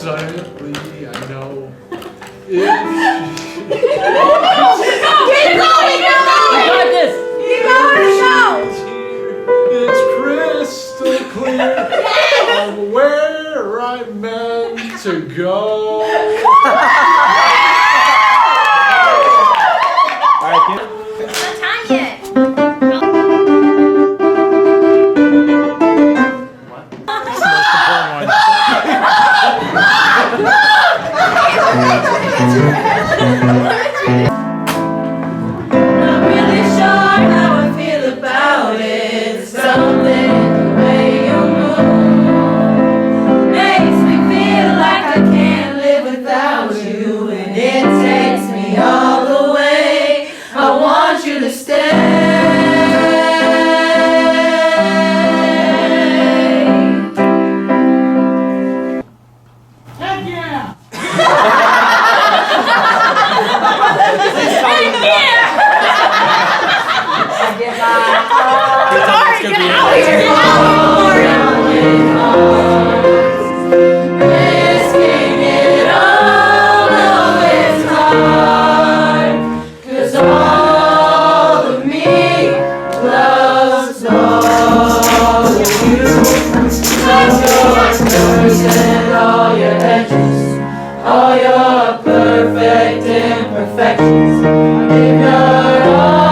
silently, I know. If Keep going! You got this! Keep going, show! it's crystal clear of where I'm meant to go. Alright, Not time yet. Not really sure how I feel about it. Something the way you move makes me feel like I can't live without you, and it takes me all the way. I want you to stay. Risking it all, though it's hard, 'cause all of me loves all of you. Love your curves and all your edges, all your perfect imperfections. Give your all.